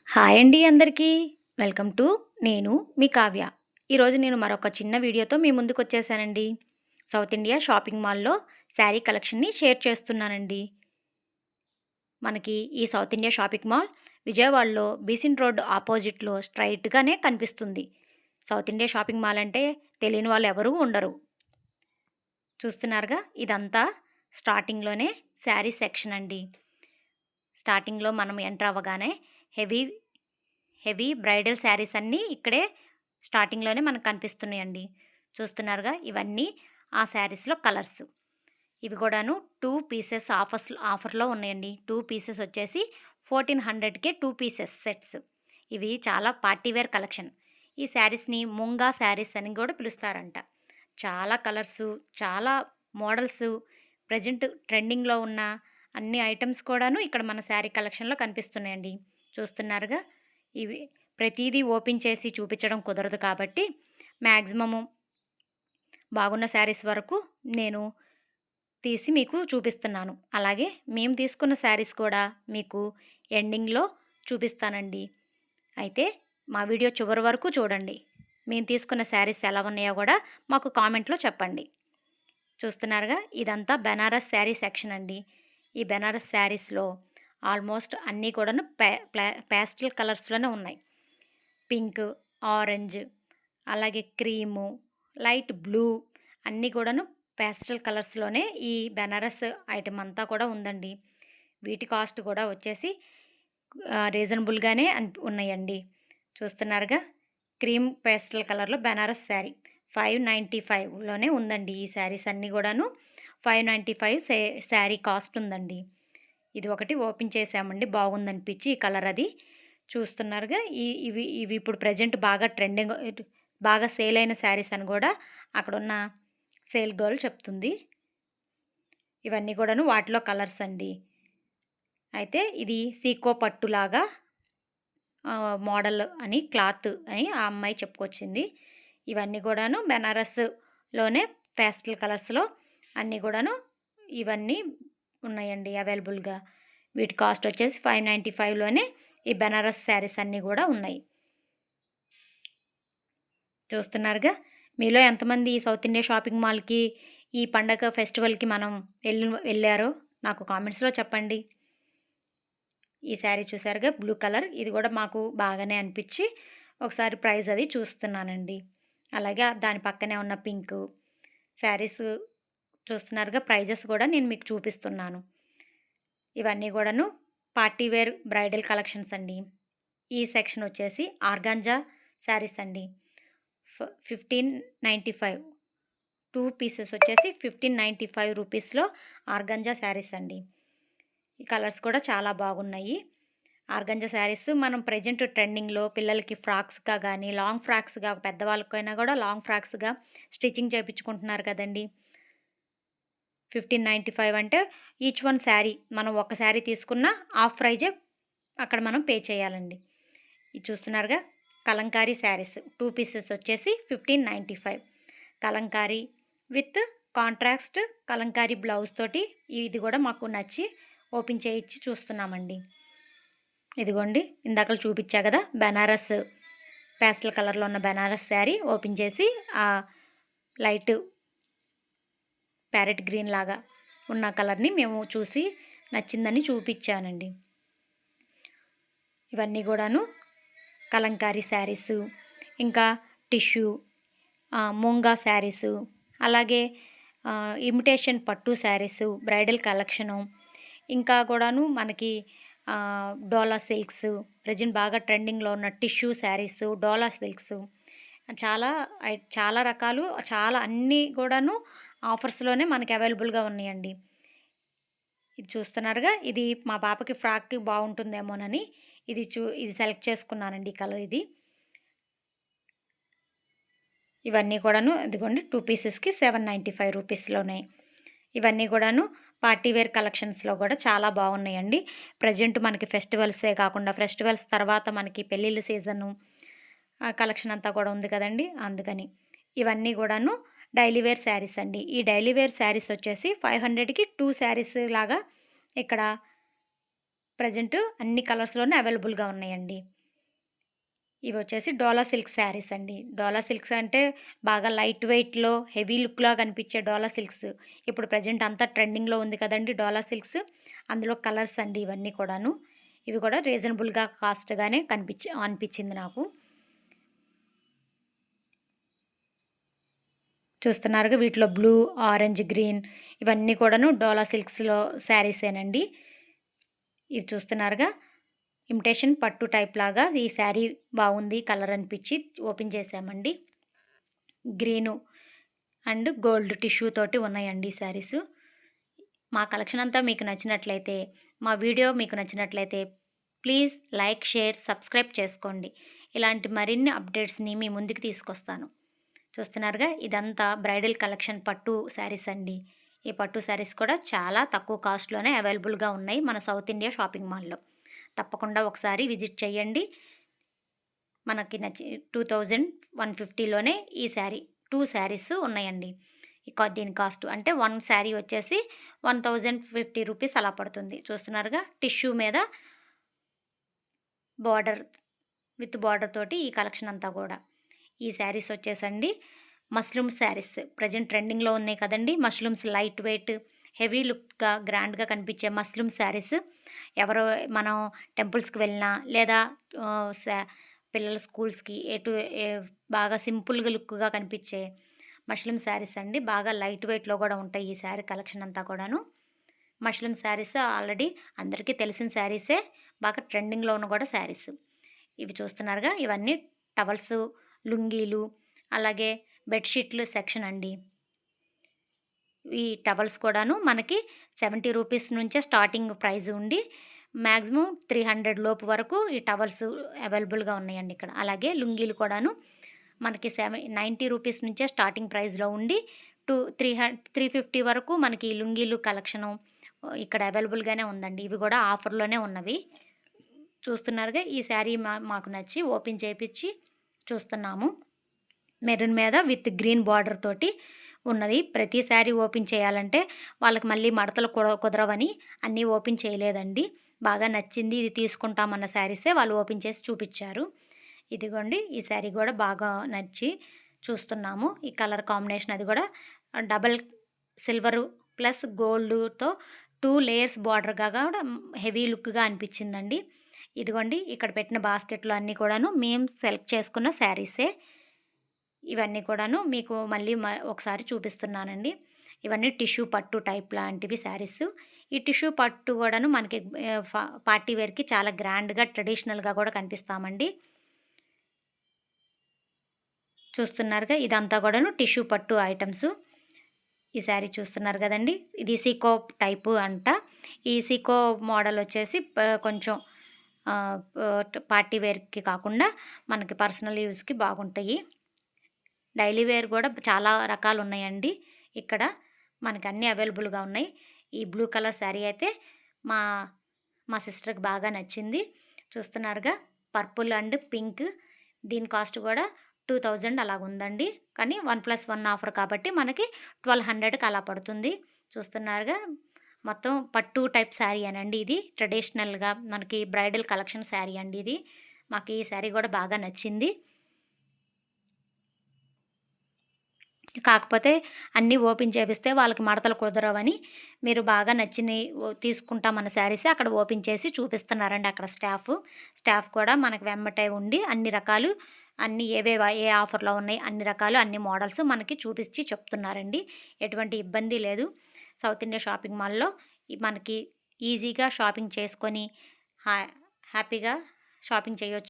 Hi అండి అందరికీ. Welcome to నేను మీ కావ్య. ఈరోజు నేను మరొక చిన్న వీడియోతో మీ ముందుకొచ్చేసానండి. సౌత్ ఇండియా షాపింగ్ మాల్‌లో శారీ కలెక్షన్‌ని షేర్ చేస్తున్నానండి. మనకి ఈ సౌత్ ఇండియా షాపింగ్ మాల్ విజయవాడలో బీసెంట్ రోడ్ ఆపోజిట్‌లో స్ట్రెయిట్‌గానే కనిపిస్తుంది. సౌత్ ఇండియా షాపింగ్ మాల్ అంటే తెలియని వాళ్ళు ఎవరూ ఉండరు. చూస్తున్నారుగా ఇదంతా స్టార్టింగ్‌లోనే శారీ సెక్షన్ అండి. స్టార్టింగ్‌లో మనం ఎంటర్ అవ్వగానే హెవీ హెవీ బ్రైడల్ శారీస్ అన్నీ ఇక్కడే స్టార్టింగ్‌లోనే మనకు కనిపిస్తున్నాయండి. చూస్తున్నారుగా ఇవన్నీ ఆ శారీస్‌లో కలర్స్. ఇవి కూడాను 2 పీసెస్ ఆఫర్‌లో ఉన్నాయండి. 2 పీసెస్ వచ్చేసి 1400కే 2 పీసెస్ సెట్స్. ఇవి చాలా పార్టీ వేర్ కలెక్షన్. ఈ శారీస్‌ని ముంగా శారీస్ అని కూడా పిలుస్తారంట. చాలా కలర్సు, చాలా మోడల్సు, ప్రెజెంట్ ట్రెండింగ్‌లో ఉన్న అన్ని ఐటెమ్స్ కూడాను ఇక్కడ మన శారీ కలెక్షన్‌లో కనిపిస్తున్నాయండి. చూస్తున్నారుగా ఇవి ప్రతీదీ ఓపెన్ చేసి చూపించడం కుదరదు కాబట్టి మ్యాక్సిమము బాగున్న శారీస్ వరకు నేను తీసి మీకు చూపిస్తున్నాను. అలాగే మేము తీసుకున్న శారీస్ కూడా మీకు ఎండింగ్‌లో చూపిస్తానండి. అయితే మా వీడియో చివరి వరకు చూడండి. మేము తీసుకున్న శారీస్ ఎలా ఉన్నాయో కూడా మాకు కామెంట్‌లో చెప్పండి. చూస్తున్నారుగా ఇదంతా బెనారస్ శారీ సెక్షన్ అండి. ఈ బెనారస్ శారీస్‌లో ఆల్మోస్ట్ అన్నీ కూడాను పేస్టల్ కలర్స్‌లోనే ఉన్నాయి. పింక్, ఆరెంజ్, అలాగే క్రీము, లైట్ బ్లూ అన్నీ కూడాను పేస్టల్ కలర్స్‌లోనే ఈ బెనారస్ ఐటెమ్ అంతా కూడా ఉందండి. వీటి కాస్ట్ కూడా వచ్చేసి రీజనబుల్‌గానే ఉన్నాయండి. చూస్తున్నారుగా క్రీమ్ పేస్టల్ కలర్‌లో బెనారస్ శారీ 595లోనే ఉందండి. ఈ శారీస్ అన్నీ కూడాను 595 శారీ కాస్ట్ ఉందండి. ఇది ఒకటి ఓపెన్ చేసామండి బాగుందనిపించి ఈ కలర్ అది. చూస్తున్నారుగా ఇవి ఇవి ఇప్పుడు ప్రెజెంట్ బాగా ట్రెండింగ్ బాగా సేల్ అయిన శారీస్ అని కూడా అక్కడున్న సేల్ గర్ల్ చెప్తుంది. ఇవన్నీ కూడాను వాటిలో కలర్స్ అండి. అయితే ఇది సీకో పట్టులాగా మోడల్ అని క్లాత్ అని ఆ అమ్మాయి చెప్పుకొచ్చింది. ఇవన్నీ కూడాను బెనారస్‌లోనే పేస్టల్ కలర్స్‌లో అన్నీ కూడాను ఇవన్నీ ఉన్నాయండి అవైలబుల్‌గా. వీటి కాస్ట్ వచ్చేసి 595లోనే ఈ బెనారస్ శారీస్ అన్నీ కూడా ఉన్నాయి. చూస్తున్నారుగా మీలో ఎంతమంది ఈ సౌత్ ఇండియా షాపింగ్ మాల్‌కి ఈ పండగ ఫెస్టివల్‌కి మనం వెళ్ళారో నాకు కామెంట్స్‌లో చెప్పండి. ఈ శారీ చూసారుగా బ్లూ కలర్ ఇది కూడా మాకు బాగానే అనిపించి ఒకసారి ప్రైస్ అది చూస్తున్నానండి. అలాగే దాని పక్కనే ఉన్న పింక్ శారీస్ చూస్తున్నారుగా ప్రైజెస్ కూడా నేను మీకు చూపిస్తున్నాను. ఇవన్నీ కూడాను పార్టీ వేర్ బ్రైడల్ కలెక్షన్స్ అండి. ఈ సెక్షన్ వచ్చేసి ఆర్గాంజా శారీస్ అండి. 1595 2 పీసెస్ వచ్చేసి 1595 రూపీస్లో ఆర్గాంజా శారీస్ అండి. ఈ కలర్స్ కూడా చాలా బాగున్నాయి. ఆర్గాంజా శారీస్ మనం ప్రెజెంట్ ట్రెండింగ్‌లో పిల్లలకి ఫ్రాక్స్‌గా గానీ, లాంగ్ ఫ్రాక్స్‌గా పెద్దవాళ్ళకైనా కూడా లాంగ్ ఫ్రాక్స్‌గా స్టిచ్చింగ్ చేపించుకుంటున్నారు కదండీ. 1595 అంటే ఈచ్ వన్ శారీ మనం ఒక శారీ తీసుకున్న హాఫ్ ప్రైజే అక్కడ మనం పే చేయాలండి. ఇది చూస్తున్నారుగా కలంకారీ శారీస్ 2 పీసెస్ వచ్చేసి 1595 Kalamkari with contrast Kalamkari blouse తోటి ఇది కూడా మాకు నచ్చి ఓపెన్ చేయించి చూస్తున్నామండి. ఇదిగోండి ఇందాకలు చూపించా కదా బెనారస్ పేస్టల్ కలర్లో ఉన్న బెనారస్ శారీ ఓపెన్ చేసి ఆ లైట్ ప్యారెట్ గ్రీన్ లాగా ఉన్న కలర్ని మేము చూసి నచ్చిందని చూపించానండి. ఇవన్నీ కూడాను కలంకారీ శారీసు, ఇంకా టిష్యూ, మూంగా శారీసు, అలాగే ఇమిటేషన్ పట్టు శారీసు, బ్రైడల్ కలెక్షను, ఇంకా కూడాను మనకి డోలా సిల్క్స్ ప్రెజెంట్ బాగా ట్రెండింగ్లో ఉన్న టిష్యూ శారీసు, డోలా సిల్క్స్ చాలా చాలా రకాలు చాలా అన్నీ కూడాను ఆఫర్స్లోనే మనకి అవైలబుల్గా ఉన్నాయండి. ఇది చూస్తున్నారుగా ఇది మా పాపకి ఫ్రాక్కి బాగుంటుందేమోనని ఇది సెలెక్ట్ చేసుకున్నానండి ఈ కలర్ ఇది. ఇవన్నీ కూడాను ఇదిగోండి 2 పీసెస్కి 795 రూపీస్లోనే. ఇవన్నీ కూడాను పార్టీ వేర్ కలెక్షన్స్లో కూడా చాలా బాగున్నాయండి. ప్రజెంట్ మనకి ఫెస్టివల్సే కాకుండా ఫెస్టివల్స్ తర్వాత మనకి పెళ్ళిళ్ళ సీజను కలెక్షన్ అంతా కూడా ఉంది కదండి అందుకని. ఇవన్నీ కూడాను డైలీ వేర్ శారీస్ అండి. ఈ డైలీ వేర్ శారీస్ వచ్చేసి 500కి 2 శారీస్ లాగా ఇక్కడ ప్రజెంట్ అన్ని కలర్స్లోనే అవైలబుల్గా ఉన్నాయండి. ఇవి వచ్చేసి డోలా సిల్క్ శారీస్ అండి. డోలా సిల్క్స్ అంటే బాగా లైట్ వెయిట్‌లో హెవీ లుక్‌లా కనిపించే డోలా సిల్క్స్. ఇప్పుడు ప్రెజెంట్ అంతా ట్రెండింగ్‌లో ఉంది కదండీ డోలా సిల్క్స్. అందులో కలర్స్ అండి ఇవన్నీ కూడాను. ఇవి కూడా రీజనబుల్‌గా కాస్ట్‌గానే అనిపించింది నాకు. చూస్తున్నారుగా వీటిలో బ్లూ, ఆరెంజ్, గ్రీన్ ఇవన్నీ కూడాను డోలా సిల్క్స్‌లో శారీసేనండి. ఇది చూస్తున్నారుగా ఇమిటేషన్ పట్టు టైప్ లాగా ఈ శారీ బాగుంది కలర్ అనిపించి ఓపెన్ చేసామండి. గ్రీను అండ్ గోల్డ్ టిష్యూ తోటి ఉన్నాయండి ఈ శారీస్. మా కలెక్షన్ అంతా మీకు నచ్చినట్లయితే, మా వీడియో మీకు నచ్చినట్లయితే ప్లీజ్ లైక్, షేర్, సబ్స్క్రైబ్ చేసుకోండి. ఇలాంటి మరిన్ని అప్డేట్స్ని మీ ముందుకు తీసుకొస్తాను. చూస్తున్నారుగా ఇదంతా బ్రైడల్ కలెక్షన్ పట్టు శారీస్ అండి. ఈ పట్టు శారీస్ కూడా చాలా తక్కువ కాస్ట్లోనే అవైలబుల్గా ఉన్నాయి మన సౌత్ ఇండియా షాపింగ్ మాల్లో. తప్పకుండా ఒకసారి విజిట్ చేయండి. మనకి నచ్చి 2150లోనే ఈ శారీ 2 శారీస్ ఉన్నాయండి. దీని కాస్ట్ అంటే 1 శారీ వచ్చేసి 1050 రూపీస్ అలా పడుతుంది. చూస్తున్నారుగా టిష్యూ మీద బార్డర్ విత్ బార్డర్ తోటి ఈ కలెక్షన్ అంతా కూడా. ఈ శారీస్ వచ్చేసండి మస్లిమ్ శారీస్ ప్రజెంట్ ట్రెండింగ్లో ఉన్నాయి కదండి. మస్లిమ్స్ లైట్ వెయిట్ హెవీ లుక్గా గ్రాండ్గా కనిపించే మస్లిమ్ శారీస్ ఎవరో మనం టెంపుల్స్కి వెళ్ళినా లేదా పిల్లల స్కూల్స్కి బాగా సింపుల్గా లుక్గా కనిపించే మష్రూమ్ శారీస్ అండి. బాగా లైట్ వెయిట్లో కూడా ఉంటాయి ఈ శారీ కలెక్షన్ అంతా కూడాను. మష్రూమ్ శారీస్ ఆల్రెడీ అందరికీ తెలిసిన శారీసే, బాగా ట్రెండింగ్లో ఉన్న కూడా శారీస్. ఇవి చూస్తున్నారుగా ఇవన్నీ టవల్స్, లుంగీలు, అలాగే బెడ్షీట్లు సెక్షన్ అండి. ఈ టవల్స్ కూడాను మనకి 70 రూపీస్ నుంచే స్టార్టింగ్ ప్రైస్ ఉండి మ్యాక్సిమం 300 లోపు వరకు ఈ టవల్స్ అవైలబుల్గా ఉన్నాయండి ఇక్కడ. అలాగే లుంగీలు కూడాను మనకి 90 రూపీస్ నుంచే స్టార్టింగ్ ప్రైస్లో ఉండి 350 వరకు మనకి లుంగీలు కలెక్షను ఇక్కడ అవైలబుల్గానే ఉందండి. ఇవి కూడా ఆఫర్లోనే ఉన్నవి. చూస్తున్నారుగా ఈ శారీ మాకు నచ్చి ఓపెన్ చేయించి చూస్తున్నాము. మెరూన్ మీద విత్ గ్రీన్ బార్డర్ తోటి ఉన్నది. ప్రతి శారీ ఓపెన్ చేయాలంటే వాళ్ళకి మళ్ళీ మడతలు కుదరవని అన్నీ ఓపెన్ చేయలేదండి. బాగా నచ్చింది ఇది తీసుకుంటామన్న శారీసే వాళ్ళు ఓపెన్ చేసి చూపించారు. ఇదిగోండి ఈ శారీ కూడా బాగా నచ్చి చూస్తున్నాము. ఈ కలర్ కాంబినేషన్ అది కూడా డబల్ సిల్వరు ప్లస్ గోల్డ్తో 2 లేయర్స్ బార్డర్గా కూడా హెవీ లుక్గా అనిపించిందండి. ఇదిగోండి ఇక్కడ పెట్టిన బాస్కెట్లో అన్నీ కూడాను మేము సెలెక్ట్ చేసుకున్న శారీసే. ఇవన్నీ కూడాను మీకు మళ్ళీ ఒకసారి చూపిస్తున్నానండి. ఇవన్నీ టిష్యూ పట్టు టైప్ లాంటివి శారీస్. ఈ టిష్యూ పట్టు కూడాను మనకి పార్టీ వేర్కి చాలా గ్రాండ్గా ట్రెడిషనల్గా కూడా కనిపిస్తామండి. చూస్తున్నారుగా ఇదంతా కూడాను టిష్యూ పట్టు ఐటమ్స్. ఈ శారీ చూస్తున్నారు కదండి, ఇది సీకో టైపు అంట. ఈ సీకో మోడల్ వచ్చేసి కొంచెం పార్టీ వేర్కి కాకుండా మనకి పర్సనల్ యూస్కి బాగుంటాయి. డైలీ వేర్ కూడా చాలా రకాలు ఉన్నాయండి ఇక్కడ. మనకి అన్నీ అవైలబుల్గా ఉన్నాయి. ఈ బ్లూ కలర్ శారీ అయితే మా మా సిస్టర్కి బాగా నచ్చింది. చూస్తున్నారుగా పర్పుల్ అండ్ పింక్. దీని కాస్ట్ కూడా 2000 అలాగ ఉందండి. కానీ 1+1 ఆఫర్ కాబట్టి మనకి 1200కి అలా పడుతుంది. చూస్తున్నారుగా మొత్తం పట్టు టైప్ శారీ అనండి. ఇది ట్రెడిషనల్గా మనకి బ్రైడల్ కలెక్షన్ శారీ అండి ఇది. మాకు ఈ శారీ కూడా బాగా నచ్చింది. కాకపోతే అన్నీ ఓపెన్ చేపిస్తే వాళ్ళకి మడతలు కుదరవని మీరు బాగా నచ్చినవి తీసుకుంటామన్న శారీస్ అక్కడ ఓపెన్ చేసి చూపిస్తున్నారండి అక్కడ స్టాఫ్ కూడా మనకు వెంబటే ఉండి అన్ని రకాలు అన్నీ ఏ ఆఫర్లో ఉన్నాయి అన్ని రకాలు అన్ని మోడల్స్ మనకి చూపించి చెప్తున్నారండి. ఎటువంటి ఇబ్బంది లేదు. సౌత్ ఇండియా షాపింగ్ మాల్లో మనకి ఈజీగా షాపింగ్ చేసుకొని హ్యాపీగా షాపింగ్ చేయొచ్చు.